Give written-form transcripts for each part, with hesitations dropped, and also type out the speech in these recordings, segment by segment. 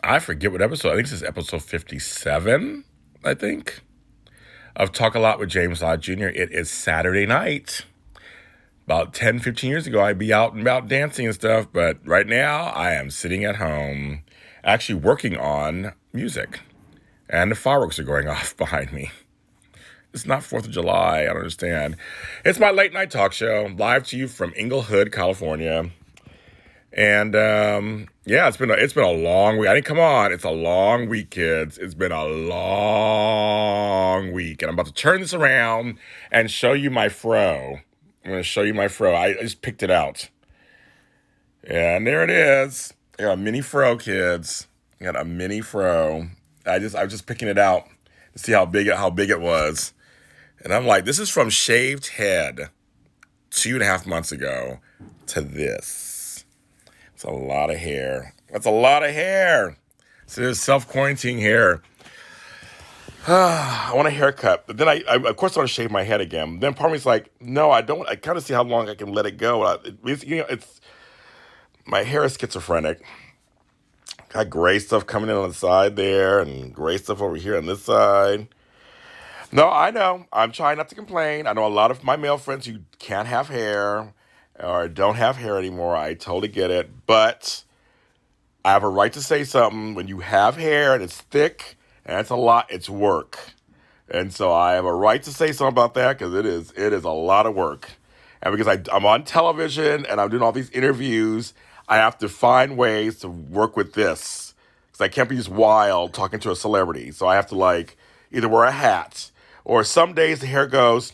I forget what episode. I think this is episode 57, I think, of Talk a Lot with James Lott Jr. It is Saturday night. About 10, 15 years ago, I'd be out and about dancing and stuff, but right now I am sitting at home actually working on music. And the fireworks are going off behind me. It's not 4th of July. I don't understand. It's my late night talk show, live to you from Inglewood, California. And yeah, it's been a long week. I mean, come on, it's a long week, kids. It's been a long week, and I'm about to turn this around and show you my fro. I'm going to show you my fro. I just picked it out, and there it is. I got a mini fro, kids. I got a mini fro. I was just picking it out to see how big it was, and I'm like, this is from shaved head 2.5 months ago to this. It's a lot of hair. That's a lot of hair. So there's self-quarantine hair. I want a haircut. But then I of course, I want to shave my head again. Then part of me's like, no, I don't. I kind of see how long I can let it go. It's my hair is schizophrenic. Got gray stuff coming in on the side there and gray stuff over here on this side. No, I know. I'm trying not to complain. I know a lot of my male friends who can't have hair or don't have hair anymore. I totally get it. But I have a right to say something. When you have hair and it's thick and it's a lot, it's work. And so I have a right to say something about that because it is a lot of work. And because I'm on television and I'm doing all these interviews, I have to find ways to work with this. Because I can't be just wild talking to a celebrity. So I have to either wear a hat or some days the hair goes,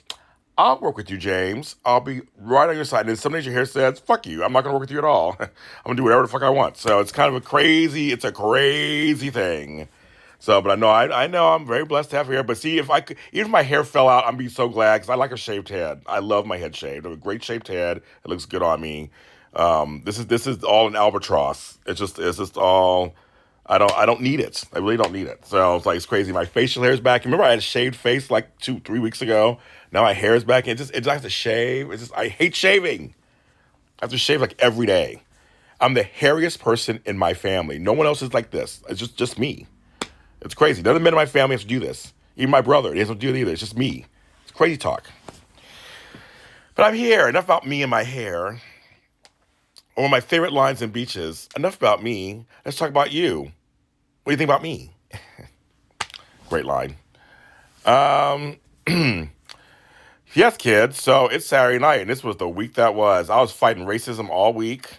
I'll work with you, James. I'll be right on your side. And then some days your hair says, fuck you. I'm not going to work with you at all. I'm going to do whatever the fuck I want. So it's kind of it's a crazy thing. So, but I know I'm very blessed to have hair. But see, even if my hair fell out, I'd be so glad because I like a shaved head. I love my head shaved. I have a great shaved head. It looks good on me. This is all an albatross. It's just all. I don't need it. I really don't need it. So it's crazy. My facial hair is back. Remember I had a shaved face 2-3 weeks ago. Now my hair is back. I have to shave. I hate shaving. I have to shave every day. I'm the hairiest person in my family. No one else is like this. It's just me. It's crazy. None of the men in my family have to do this. Even my brother, he doesn't do it either. It's just me. It's crazy talk. But I'm here. Enough about me and my hair. One of my favorite lines in beaches. Enough about me. Let's talk about you. What do you think about me? Great line. Yes, kids. So it's Saturday night, and this was the week that was. I was fighting racism all week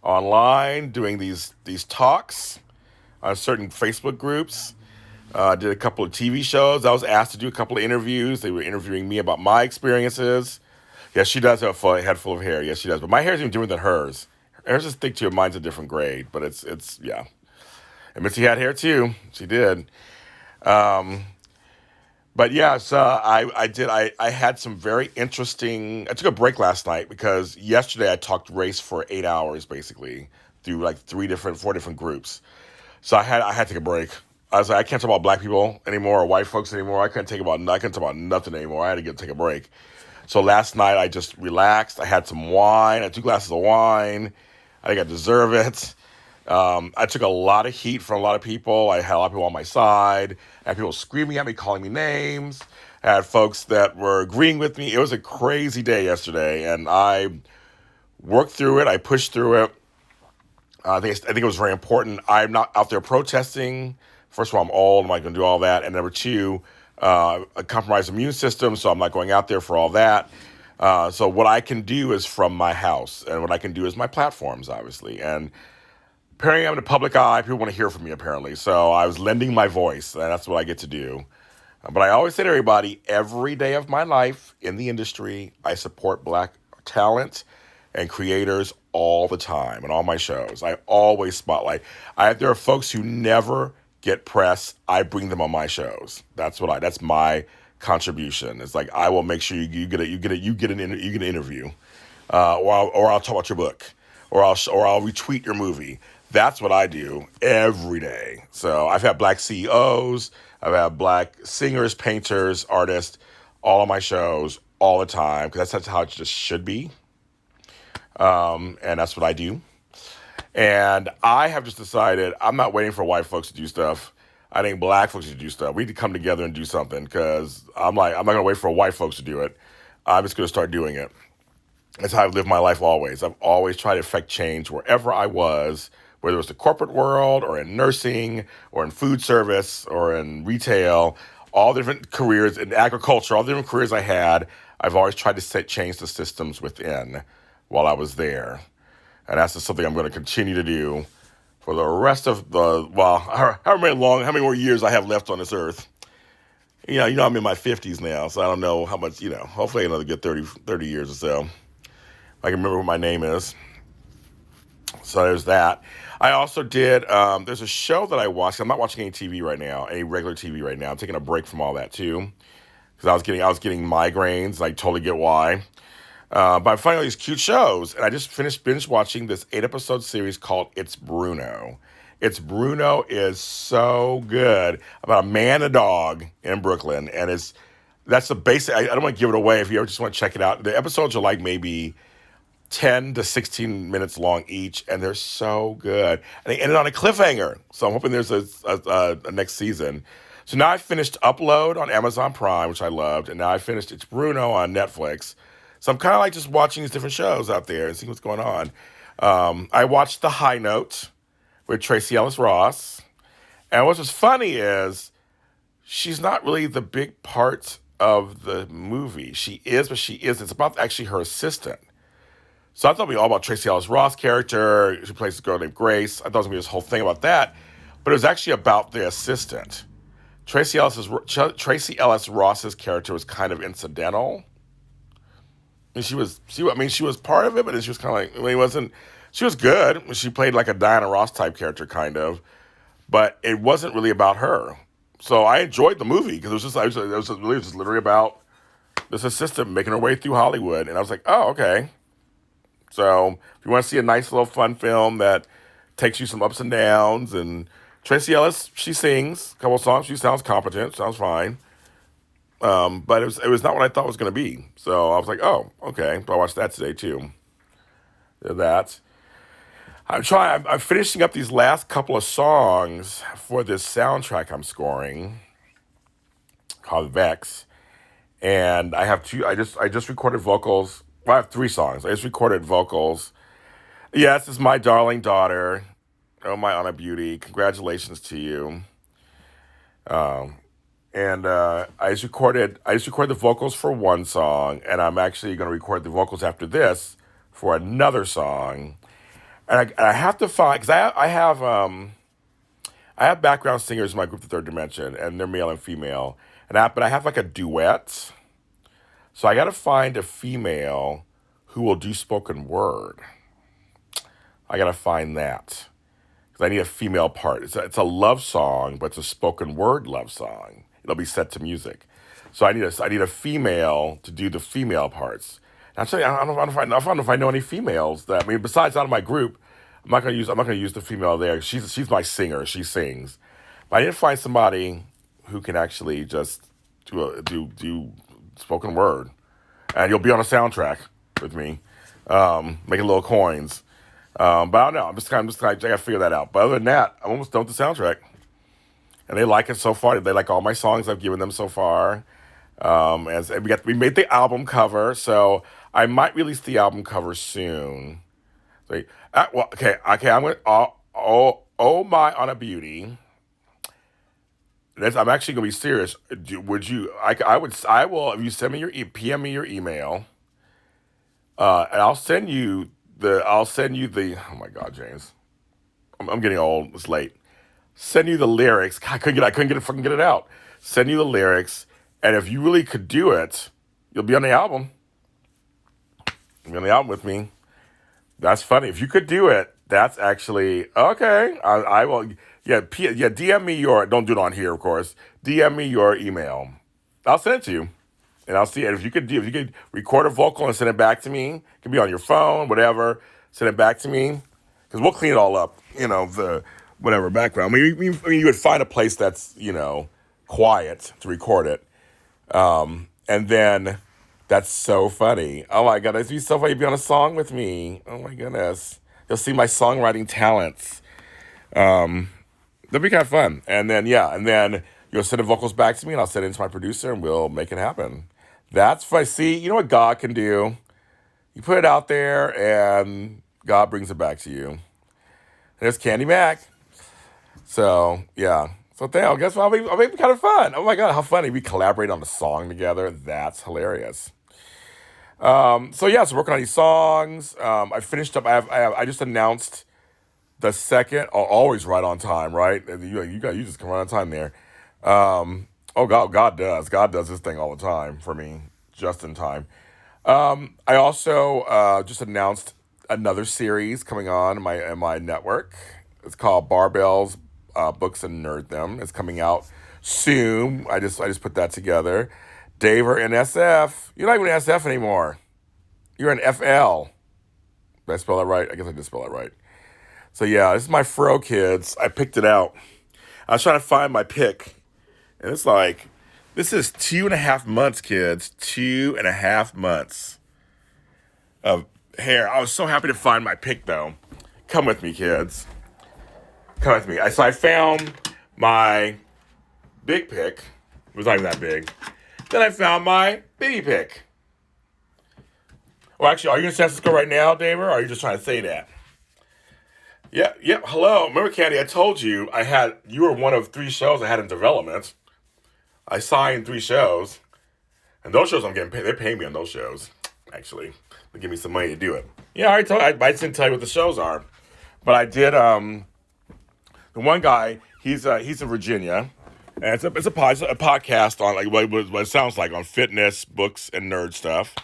online, doing these talks on certain Facebook groups. Did a couple of TV shows. I was asked to do a couple of interviews. They were interviewing me about my experiences. Yes, she does have a head full of hair. Yes, she does. But my hair's even different than hers. Hers is thick too. Mine's a different grade. But it's yeah. And Missy had hair too. She did. But yeah, so I had some very interesting. I took a break last night because yesterday I talked race for 8 hours basically through 4 different groups. So I had to take a break. I was like, I can't talk about black people anymore or white folks anymore. I couldn't talk about nothing anymore. I had to take a break. So last night I just relaxed. I had some wine. I had 2 glasses of wine. I think I deserve it. I took a lot of heat from a lot of people. I had a lot of people on my side. I had people screaming at me, calling me names. I had folks that were agreeing with me. It was a crazy day yesterday, and I worked through it. I pushed through it. I think it was very important. I'm not out there protesting. First of all, I'm old. I'm not going to do all that. And number 2, a compromised immune system, so I'm not going out there for all that. So what I can do is from my house, and what I can do is my platforms, obviously. And apparently I'm in the public eye. People want to hear from me, apparently. So I was lending my voice, and that's what I get to do. But I always say to everybody, every day of my life in the industry, I support black talent and creators all the time in all my shows. I always spotlight. There are folks who never get press. I bring them on my shows. That's my contribution. It's I will make sure you get an interview, or I'll talk about your book, or I'll retweet your movie. That's what I do every day. So I've had black CEOs, I've had black singers, painters, artists, all on my shows all the time because that's how it just should be. And that's what I do. And I have just decided I'm not waiting for white folks to do stuff. I think black folks should do stuff. We need to come together and do something because I'm not going to wait for white folks to do it. I'm just going to start doing it. That's how I've lived my life always. I've always tried to affect change wherever I was, whether it was the corporate world or in nursing or in food service or in retail, all different careers in agriculture, all the different careers I had. I've always tried to change the systems within while I was there. And that's just something I'm going to continue to do for the rest of how many more years I have left on this earth. I'm in my 50s now, so I don't know how much, hopefully another good 30 years or so. I can remember what my name is. So there's that. I also did, there's a show that I watched. I'm not watching any TV right now, any regular TV right now. I'm taking a break from all that too. Because I was getting migraines. And I totally get why. But I'm finding all these cute shows. And I just finished binge watching this 8-episode series called It's Bruno. It's Bruno is so good about a man and a dog in Brooklyn. And that's the basic, I don't want to give it away if you ever just want to check it out. The episodes are like maybe 10 to 16 minutes long each, and they're so good. And they ended on a cliffhanger. So I'm hoping there's a next season. So now I finished Upload on Amazon Prime, which I loved, and now I finished It's Bruno on Netflix. So I'm kind of like just watching these different shows out there and seeing what's going on. I watched The High Note with Tracy Ellis Ross. And what's just funny is she's not really the big part of the movie. She is, but she isn't. It's about actually her assistant. So I thought it'd be all about Tracy Ellis Ross' character. She plays a girl named Grace. I thought it was going to be this whole thing about that. But it was actually about the assistant. Tracy Ellis Ross's character was kind of incidental. And she was part of it, but she was kind of like, it wasn't, she was good. She played like a Diana Ross type character, kind of. But it wasn't really about her. So I enjoyed the movie because it was just literally about this assistant making her way through Hollywood. And I was like, oh, okay. So if you want to see a nice little fun film that takes you some ups and downs, and Tracy Ellis, she sings a couple of songs. She sounds competent, sounds fine. But it was not what I thought it was going to be. So I was like, oh, okay. So I watched that today too. Did that. I'm finishing up these last couple of songs for this soundtrack I'm scoring called Vex. And I have two. I just recorded vocals. Well, I have three songs. I just recorded vocals. Yes, it's My Darling Daughter. Oh, my Anna Beauty. Congratulations to you. And I just recorded the vocals for one song, and I'm actually going to record the vocals after this for another song. And I have to find, because I have background singers in my group, The Third Dimension, and they're male and female. But I have like a duet. So I got to find a female who will do spoken word. I got to find that. Because I need a female part. It's a love song, but it's a spoken word love song. It'll be set to music. So I need a female to do the female parts. And actually, I don't know if I know any females that, besides out of my group, I'm not gonna use the female there. She's my singer. She sings. But I need to find somebody who can actually just do spoken word, and you'll be on a soundtrack with me, making little coins. But I don't know. I gotta figure that out. But other than that, I'm almost done with the soundtrack, and they like it so far. They like all my songs I've given them so far. As we made the album cover, so I might release the album cover soon. So, okay. I'm gonna. Oh my Anna Beauty. I'm actually gonna be serious. Would you? I will. If you send me PM me your email, and I'll send you the. Oh my God, James, I'm getting old. It's late. Send you the lyrics. I couldn't get it out. Send you the lyrics, and if you really could do it, you'll be on the album. You'll be on the album with me. That's funny. If you could do it, that's actually okay. I will. Yeah, DM me your. Don't do it on here, of course. DM me your email. I'll send it to you, and I'll see it. If you could record a vocal and send it back to me, it could be on your phone, whatever. Send it back to me, because we'll clean it all up. The whatever background. You would find a place that's quiet to record it, and then. That's so funny. Oh my God, it'd be so funny to be on a song with me. Oh my goodness. You'll see my songwriting talents. That'd be kind of fun. And then, yeah, and then you'll send the vocals back to me and I'll send it to my producer and we'll make it happen. That's what I see. You know what God can do? You put it out there and God brings it back to you. There's Candy Mac. So, yeah. So, I guess I'll make it kind of fun. Oh my God, how funny. We collaborate on a song together. That's hilarious. So working on these songs. I finished up. I just announced the second. Always right on time, right? You just come right on time there. Oh God does this thing all the time for me, just in time. I also just announced another series coming on in my network. It's called Barbells, Books and Nerddom. It's coming out soon. I just put that together. Daver in SF. You're not even an SF anymore. You're an FL. Did I spell that right? I guess I did spell that right. So yeah, this is my fro, kids. I picked it out. I was trying to find my pick. And it's like, this is 2.5 months, kids. 2.5 months of hair. I was so happy to find my pick, though. Come with me, kids. Come with me. So I found my big pick. It was not even that big. Then I found my baby pick. Well, actually, are you in San Francisco right now, Dave, or are you just trying to say that? Yeah, hello. Remember, Candy, I told you you were one of 3 shows I had in development. I signed 3 shows, and those shows I'm getting paid. They pay me on those shows, actually. They give me some money to do it. Yeah, I just didn't tell you what the shows are, but I did. The one guy, he's in Virginia, and it's a podcast on like what it sounds like on fitness, books, and nerd stuff.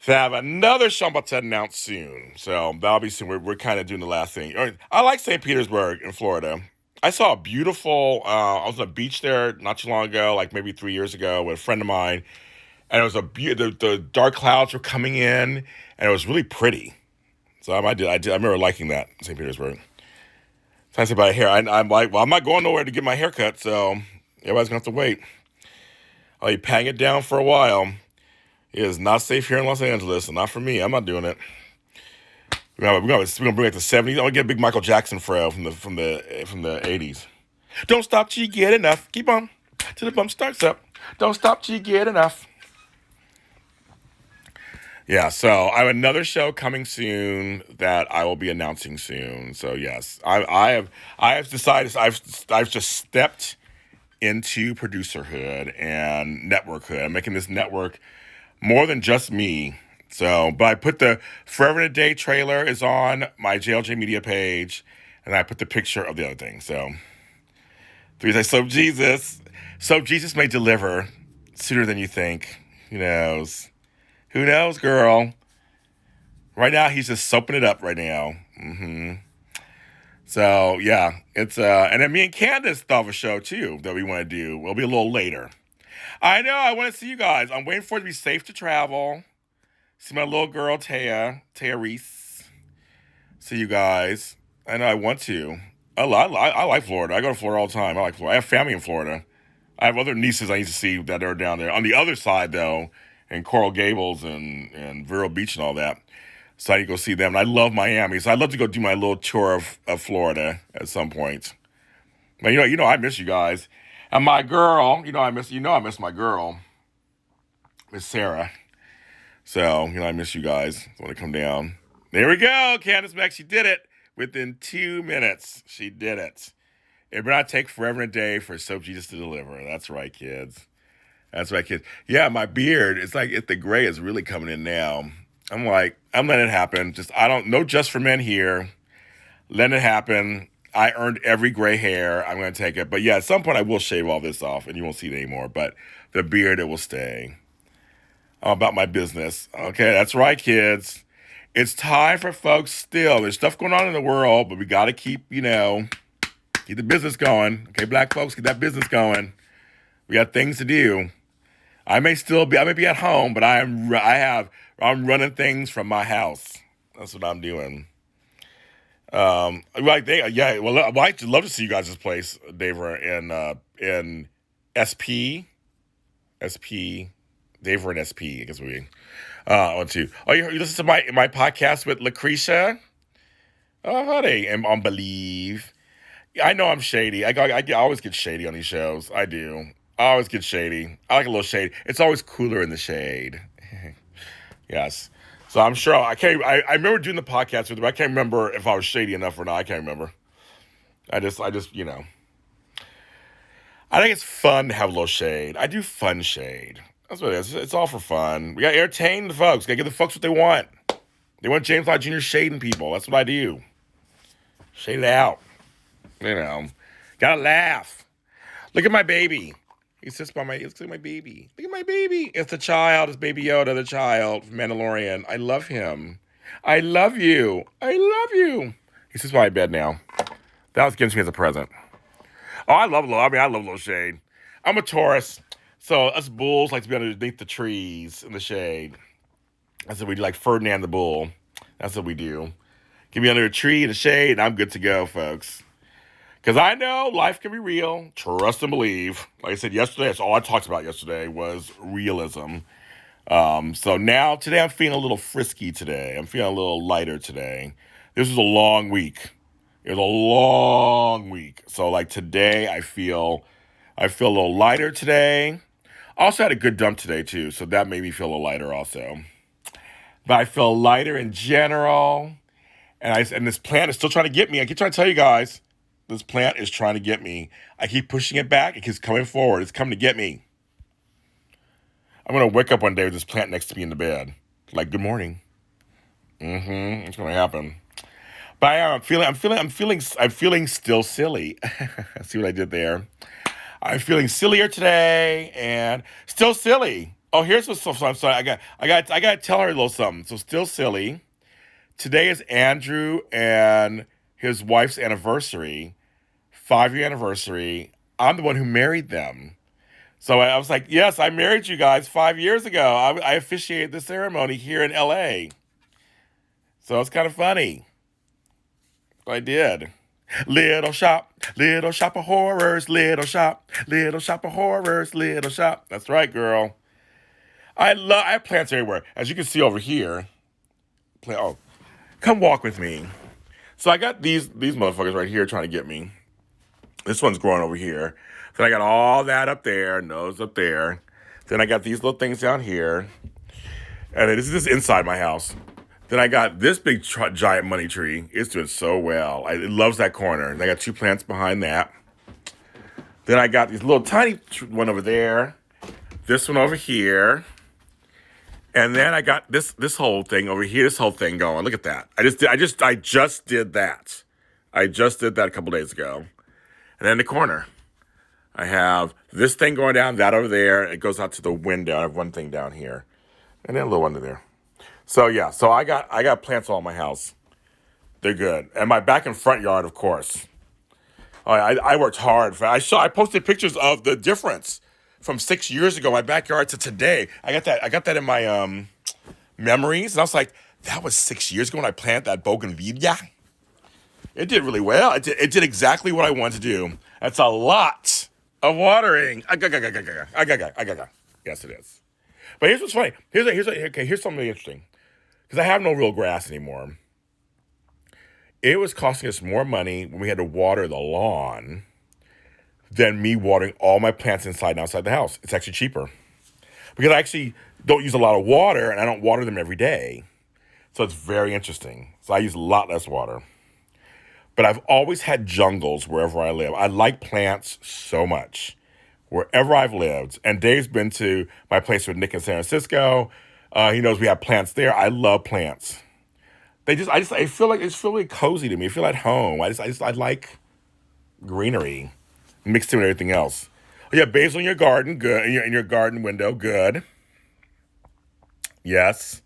To have another show I'm about to announce soon. So that'll be soon. We're kind of doing the last thing. I like St. Petersburg in Florida. I saw a beautiful, I was on a beach there not too long ago, like maybe 3 years ago with a friend of mine. And it was the dark clouds were coming in and it was really pretty. So I remember liking that in St. Petersburg. So I said about hair. I'm like, well, I'm not going nowhere to get my hair cut. So everybody's going to have to wait. I'll be paying it down for a while. It is not safe here in Los Angeles, and not for me. I'm not doing it. We're gonna bring it to the 70s. I'm gonna get a big Michael Jackson fro from the 80s. Don't stop till you get enough. Keep on till the bump starts up. Don't stop till you get enough. Yeah, so I have another show coming soon that I will be announcing soon. So yes, I have decided I've just stepped into producerhood and networkhood. I'm making this network more than just me. So, but I put the Forever and a Day trailer is on my JLJ Media page, and I put the picture of the other thing. So, Soap Jesus may deliver sooner than you think. Who knows? Who knows, girl? Right now, he's just soaping it up right now. So, yeah, it's, and then me and Candace thought of a show, too, that we want to do. It'll be a little later. I know, I want to see you guys. I'm waiting for it to be safe to travel. See my little girl, Taya Reese. See you guys. I know I want to. I like Florida. I go to Florida all the time. I like Florida. I have family in Florida. I have other nieces I need to see that are down there. On the other side, though, in Coral Gables and Vero Beach and all that. So I need to go see them. And I love Miami. So I'd love to go do my little tour of Florida at some point. But I miss you guys. And my girl, I miss my girl, Miss Sarah. So, I miss you guys. I want to come down. There we go. Candace Mack, she did it. Within 2 minutes, she did it. It better not take forever and a day for Soap Jesus to deliver. That's right, kids. That's right, kids. Yeah, my beard, it's like the gray is really coming in now. I'm letting it happen. No just for men here. Letting it happen. I earned every gray hair. I'm going to take it. But yeah, at some point I will shave all this off and you won't see it anymore. But the beard, it will stay. I'm about my business. Okay, that's right, kids. It's time for folks still. There's stuff going on in the world, but we got to keep the business going. Okay, black folks, keep that business going. We got things to do. I may be at home, but I'm running things from my house. That's what I'm doing. I'd love to see you guys' place, Daver, in SP, Daver and SP, I guess we want to. Oh, you listen to my podcast with Lucretia? Oh, honey, and on Believe. I know I'm shady. I always get shady on these shows. I do. I always get shady. I like a little shade. It's always cooler in the shade. Yes. So I'm sure I can't. I remember doing the podcast with them. I can't remember if I was shady enough or not. I can't remember. I just, I think it's fun to have a little shade. I do fun shade. That's what it is. It's all for fun. We got to entertain the folks. Got to give the folks what they want. They want James Lott Jr. shading people. That's what I do. Shade it out. You know, gotta laugh. Look at my baby. He sits by look at my baby. Look at my baby. It's the child. It's Baby Yoda, the child from Mandalorian. I love him. I love you. I love you. He sits by my bed now. That was given to me as a present. Oh, I love a little shade. I'm a Taurus, so us bulls like to be underneath the trees in the shade. That's what we do, like Ferdinand the Bull. That's what we do. Get me under a tree in the shade, and I'm good to go, folks. Because I know life can be real. Trust and believe. Like I said yesterday, that's all I talked about yesterday was realism. So now, today, I'm feeling a little frisky today. I'm feeling a little lighter today. This was a long week. It was a long week. So like today, I feel a little lighter today. I also had a good dump today too, so that made me feel a little lighter also. But I feel lighter in general. And this plant is still trying to get me. I keep trying to tell you guys, this plant is trying to get me. I keep pushing it back. It keeps coming forward. It's coming to get me. I'm gonna wake up one day with this plant next to me in the bed, like good morning. It's gonna happen. But I'm feeling still silly. See what I did there? I'm feeling sillier today and still silly. Oh, here's what's so I'm sorry. I got to tell her a little something. So still silly. Today is Andrew and his wife's anniversary, 5-year anniversary. I'm the one who married them. So I was like, yes, I married you guys 5 years ago. I officiated the ceremony here in LA. So it's kind of funny. I did. Little shop of horrors, little shop of horrors, little shop. That's right, girl. I have plants everywhere. As you can see over here. Oh, come walk with me. So I got these motherfuckers right here trying to get me. This one's growing over here. Then I got all that up there, nose up there. Then I got these little things down here. And this is inside my house. Then I got this big giant money tree. It's doing so well. It loves that corner. And I got 2 plants behind that. Then I got these little tiny one over there. This one over here. And then I got this whole thing over here. This whole thing going. Look at that. I just did that. I just did that a couple days ago. And then in the corner, I have this thing going down, that over there. It goes out to the window. I have one thing down here. And then a little under there. So yeah, so I got plants all in my house. They're good. And my back and front yard, of course. I worked hard. I posted pictures of the difference from 6 years ago, my backyard to today. I got that in my memories. And I was like, that was 6 years ago when I planted that bougainvillea. It did really well. It did exactly what I wanted to do. That's a lot of watering. Yes, it is. But here's what's funny. Here's something really interesting. Because I have no real grass anymore. It was costing us more money when we had to water the lawn than me watering all my plants inside and outside the house. It's actually cheaper. Because I actually don't use a lot of water and I don't water them every day. So it's very interesting. So I use a lot less water. But I've always had jungles wherever I live. I like plants so much. Wherever I've lived. And Dave's been to my place with Nick in San Francisco. He knows we have plants there. I love plants. I feel like it's really cozy to me. I feel at home. I like greenery mixed in with everything else. Oh, yeah, basil in your garden, good. In your garden window, good. Yes.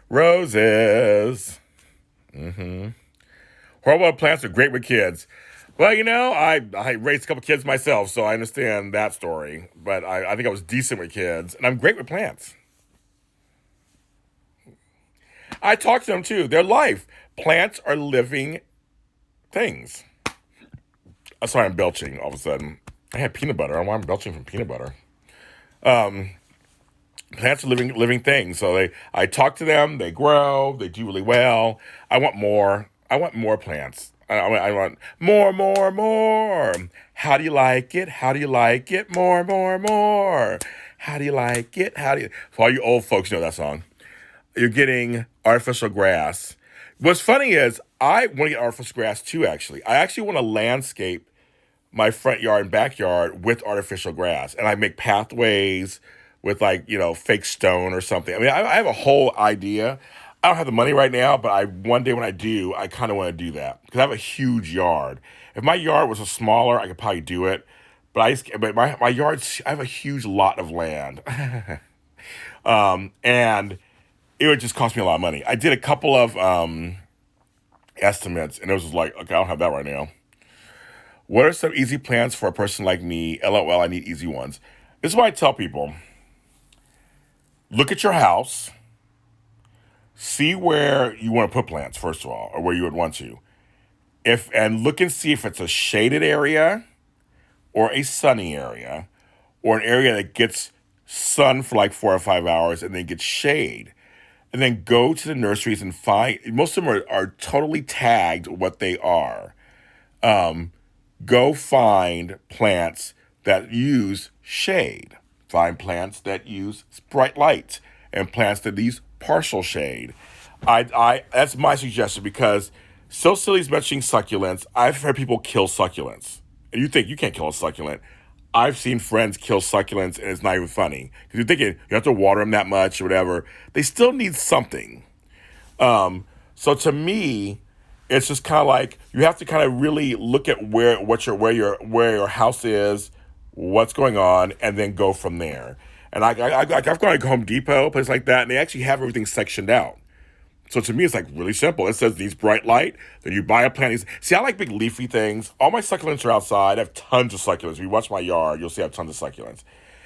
Roses. Horrible plants are great with kids. Well, I raised a couple kids myself, so I understand that story. But I think I was decent with kids, and I'm great with plants. I talk to them too. They're life. Plants are living things. I'm sorry, I'm belching all of a sudden. I had peanut butter. I don't know why I'm belching from peanut butter. Plants are living things. So I talk to them. They grow. They do really well. I want more. I want more plants. I want more, more, more. How do you like it? How do you like it? More, more, more. How do you like it? How do you? For all you old folks know that song. You're getting artificial grass. What's funny is I want to get artificial grass too, actually. I actually want to landscape my front yard and backyard with artificial grass. And I make pathways with like, fake stone or something. I mean, I have a whole idea. I don't have the money right now, but one day when I do, I kind of want to do that because I have a huge yard. If my yard was a smaller, I could probably do it. But my yard's, I have a huge lot of land. And it would just cost me a lot of money. I did a couple of estimates, and it was just like, okay, I don't have that right now. What are some easy plans for a person like me? LOL, I need easy ones. This is why I tell people, look at your house, see where you want to put plants, first of all, or where you would want to. And look and see if it's a shaded area or a sunny area or an area that gets sun for like 4 or 5 hours and then gets shade. And then go to the nurseries and find, most of them are totally tagged what they are. Go find plants that use shade. Find plants that use bright light and plants that use partial shade. I that's my suggestion because so silly's mentioning succulents. I've heard people kill succulents. And you think you can't kill a succulent. I've seen friends kill succulents and it's not even funny. Because you're thinking you have to water them that much or whatever. They still need something. So to me, it's just kind of like you have to kind of really look at where your house is, what's going on, and then go from there. And I've gone to Home Depot, places like that, and they actually have everything sectioned out. So to me, it's like really simple. It says needs bright light. Then you buy a plant. See, I like big leafy things. All my succulents are outside. I have tons of succulents. If you watch my yard, you'll see I have tons of succulents.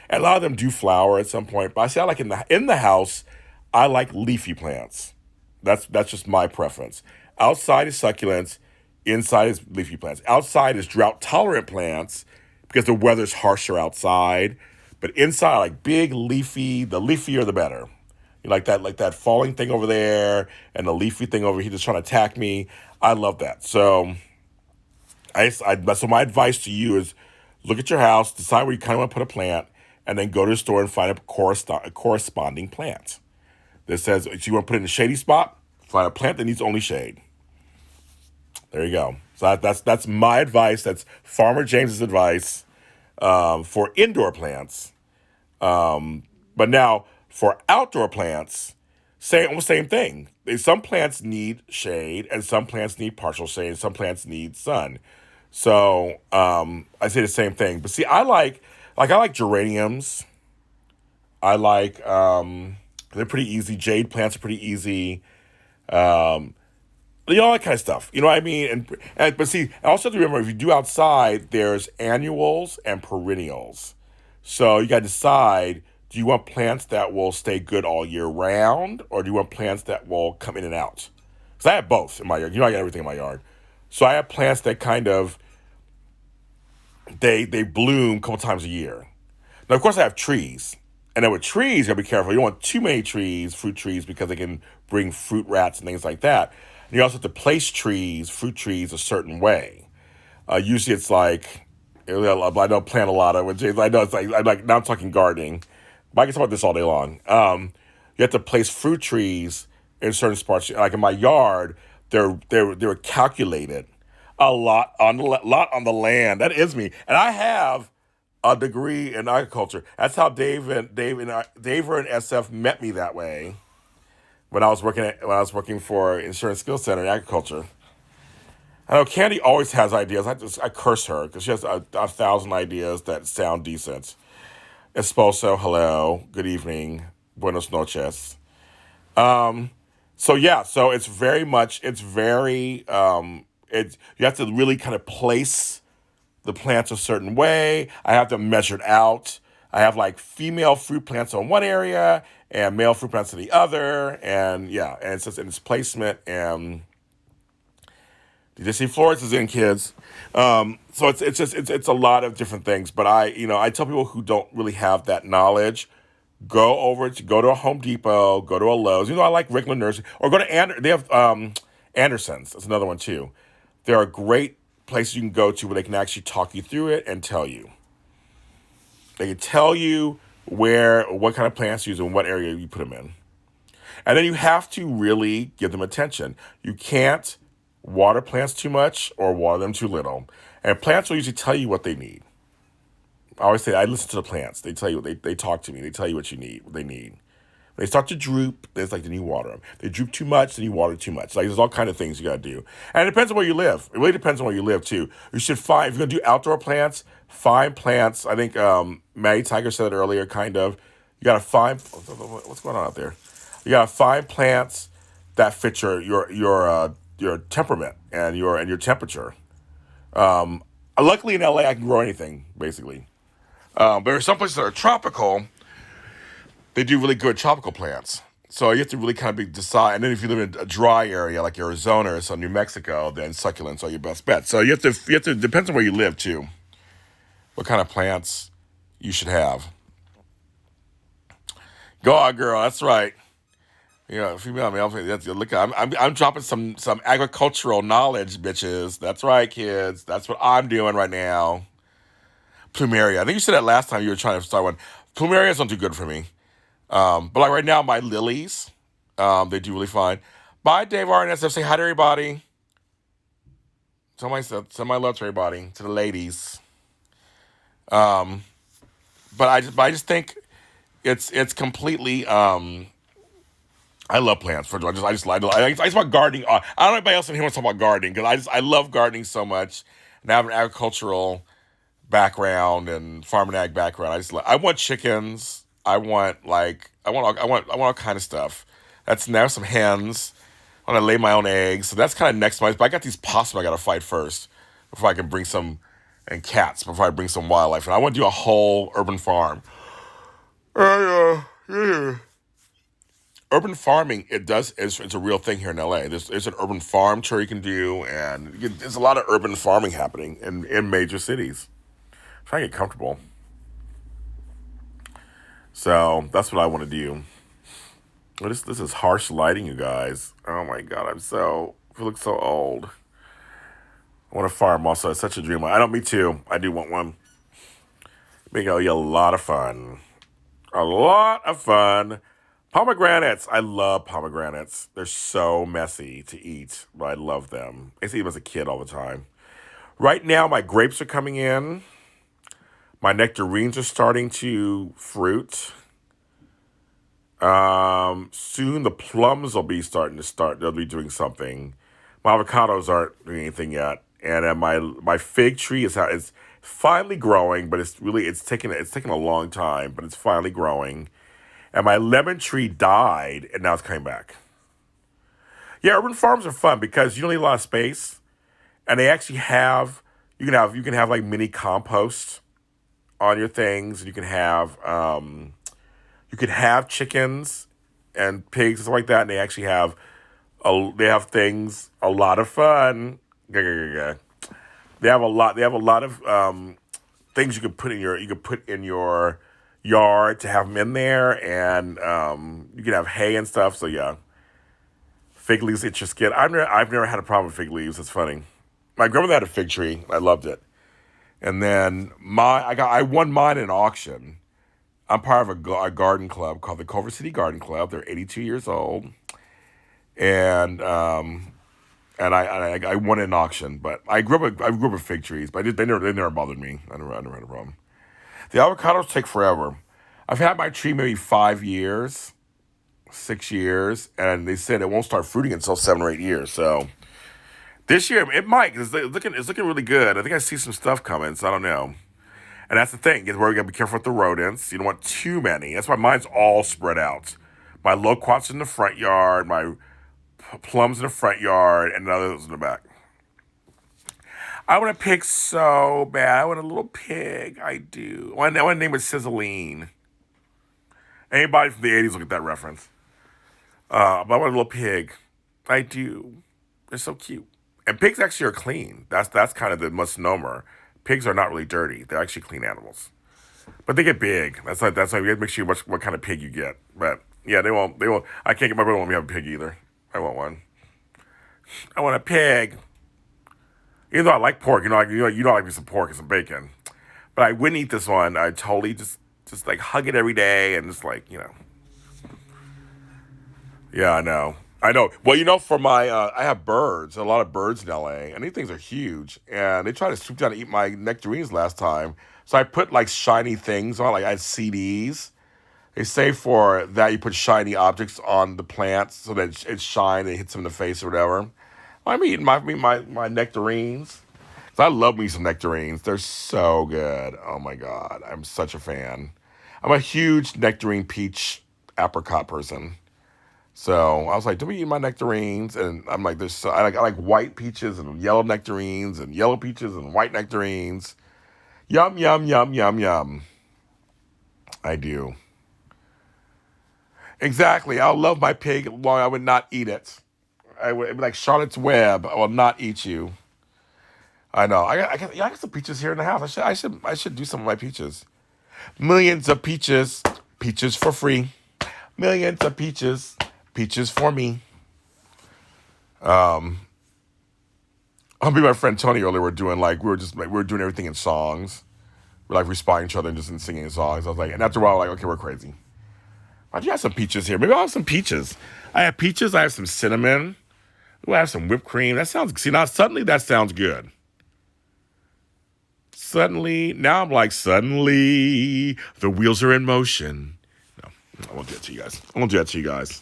And a lot of them do flower at some point. But I see I like in the house, I like leafy plants. That's just my preference. Outside is succulents. Inside is leafy plants. Outside is drought tolerant plants because the weather's harsher outside. But inside, I like big leafy. The leafier, the better. You like that falling thing over there and the leafy thing over here just trying to attack me. I love that. So so my advice to you is look at your house, decide where you kind of want to put a plant, and then go to the store and find a corresponding plant that says if you want to put it in a shady spot, find a plant that needs only shade. There you go. So that's my advice. That's Farmer James's advice for indoor plants. But now, for outdoor plants, same thing. Some plants need shade, and some plants need partial shade, and some plants need sun. So I say the same thing. But see, I like geraniums. I like they're pretty easy. Jade plants are pretty easy. All that kind of stuff. You know what I mean? But see, I also have to remember if you do outside, there's annuals and perennials. So you got to decide. Do you want plants that will stay good all year round, or do you want plants that will come in and out? Because I have both in my yard. I got everything in my yard. So I have plants that kind of, they bloom a couple times a year. Now, of course, I have trees. And then with trees, you got to be careful. You don't want too many trees, fruit trees, because they can bring fruit rats and things like that. And you also have to place fruit trees, a certain way. Usually it's like, I don't plant a lot of it. I know it's like now I'm talking gardening. But I can talk about this all day long. You have to place fruit trees in certain spots. Like in my yard, they're calculated a lot on the land. That is me, and I have a degree in agriculture. That's how Dave and SF met me that way. When I was working for Insurance Skills Center in agriculture. I know Candy always has ideas. I curse her because she has a thousand ideas that sound decent. Esposo, hello, good evening, buenos noches. So you have to really kind of place the plants a certain way. I have them measured out. I have like female fruit plants on one area and male fruit plants on the other, and it's just in its placement. And did you see Florence is in, kids? So it's a lot of different things. But I tell people who don't really have that knowledge, go to a Home Depot, go to a Lowe's. I like regular nursery, or go to they have Anderson's, that's another one too. There are great places you can go to where they can actually talk you through it and tell you. They can tell you what kind of plants to use and what area you put them in. And then you have to really give them attention. You can't water plants too much or water them too little. And plants will usually tell you what they need. I always say I listen to the plants. They tell you they talk to me. They tell you what you need, what they need. When they start to droop, then it's like then you water them. They droop too much, then you water too much. Like there's all kind of things you gotta do. And it depends on where you live. It really depends on where you live too. You should find if you're gonna do outdoor plants, find plants. I think Maddie Tiger said it earlier, kind of. You gotta find what's going on out there. You gotta find plants that fit your temperament and your temperature. Luckily in LA I can grow anything, basically. But there are some places that are tropical. They do really good tropical plants. So you have to really kind of decide. And then if you live in a dry area like Arizona or some New Mexico, then succulents are your best bet. So you have to depends on where you live too. What kind of plants you should have. Go on, girl. That's right. You know, female male. Look, I'm dropping some agricultural knowledge, bitches. That's right, kids. That's what I'm doing right now. Plumeria. I think you said that last time you were trying to start one. Plumerias don't do good for me. But like right now, my lilies, they do really fine. Bye, Dave RNSF. Say hi to everybody. Send my love to everybody, to the ladies. But I just think it's completely. I love plants. For I just want gardening. I don't know anybody else in here wants to talk about gardening because I love gardening so much, and I have an agricultural background and farm and ag background. I want chickens. I want all kind of stuff. That's now some hens. I want to lay my own eggs. So that's kind of next month. But I got these possum I got to fight first before I can bring some, and cats before I bring some wildlife. And I want to do a whole urban farm. Yeah. Urban farming, it's a real thing here in LA. There's an urban farm tour you can do, and there's a lot of urban farming happening in major cities. I'm trying to get comfortable. So that's what I want to do. This is harsh lighting, you guys. Oh my god, I look so old. I want a farm also. It's such a dream. Me too. I do want one. Make it a lot of fun. A lot of fun. Pomegranates. I love pomegranates. They're so messy to eat, but I love them. I used to eat them as a kid all the time. Right now, my grapes are coming in. My nectarines are starting to fruit. Soon the plums will be They'll be doing something. My avocados aren't doing anything yet, and my fig tree is finally growing, but it's taking a long time, but it's finally growing. And my lemon tree died, and now it's coming back. Yeah, urban farms are fun because you don't need a lot of space, and they actually you can have like mini compost on your things, and you can have chickens and pigs and stuff like that, and they actually have things, a lot of fun. They have a lot. They have a lot of things you could put in your yard to have them in there, and you can have hay and stuff. So yeah, fig leaves itch your skin. I've never had a problem with fig leaves. It's funny. My grandmother had a fig tree. I loved it, and then I won mine in an auction. I'm part of a garden club called the Culver City Garden Club. They're 82 years old, and I won an auction. But I grew up with fig trees, but they never bothered me. I never had a problem. The avocados take forever. I've had my tree maybe 5 years, 6 years, and they said it won't start fruiting until 7 or 8 years. So this year it might. 'Cause it's looking really good. I think I see some stuff coming. So I don't know. And that's the thing, is where you gotta be careful with the rodents. You don't want too many. That's why mine's all spread out. My loquats in the front yard, my plums in the front yard, and the others in the back. I want a pig so bad. I want a little pig. I do. I want to name it Sizzling. Anybody from the 80s look at that reference. But I want a little pig. I do. They're so cute. And pigs actually are clean. That's kind of the misnomer. Pigs are not really dirty. They're actually clean animals. But they get big. That's why you have to make sure what kind of pig you get. But yeah, they won't. I can't get my brother when we have a pig either. I want one. I want a pig. Even though I like pork, you know, I like me some pork and some bacon. But I wouldn't eat this one. I totally just like hug it every day and just like, yeah, I know. I know. Well, for my, I have birds, a lot of birds in LA, and these things are huge. And they tried to swoop down and eat my nectarines last time. So I put like shiny things on, like I had CDs. They say for that you put shiny objects on the plants so that it shines and it hits them in the face or whatever. I'm eating my nectarines. 'Cause I love me some nectarines. They're so good. Oh my God. I'm such a fan. I'm a huge nectarine peach apricot person. So I was like, do we eat my nectarines? And I'm like, I like white peaches and yellow nectarines and yellow peaches and white nectarines. Yum, yum, yum, yum, yum. I do. Exactly. I'll love my pig while I would not eat it. I would it'd be like Charlotte's Web. I will not eat you. I know. I got some peaches here in the house. I should do some of my peaches. Millions of peaches, peaches for free. Millions of peaches, peaches for me. I'll be my friend Tony earlier. We were doing everything in songs. We're like responding to each other and just singing songs. I was like, and after a while, like, okay, we're crazy. Why'd you have some peaches here? Maybe I'll have some peaches. I have peaches. I have some cinnamon. Ooh, I have some whipped cream. That sounds. See now, suddenly that sounds good. Suddenly, now I'm like, suddenly the wheels are in motion. No, I won't do that to you guys. I won't do that to you guys.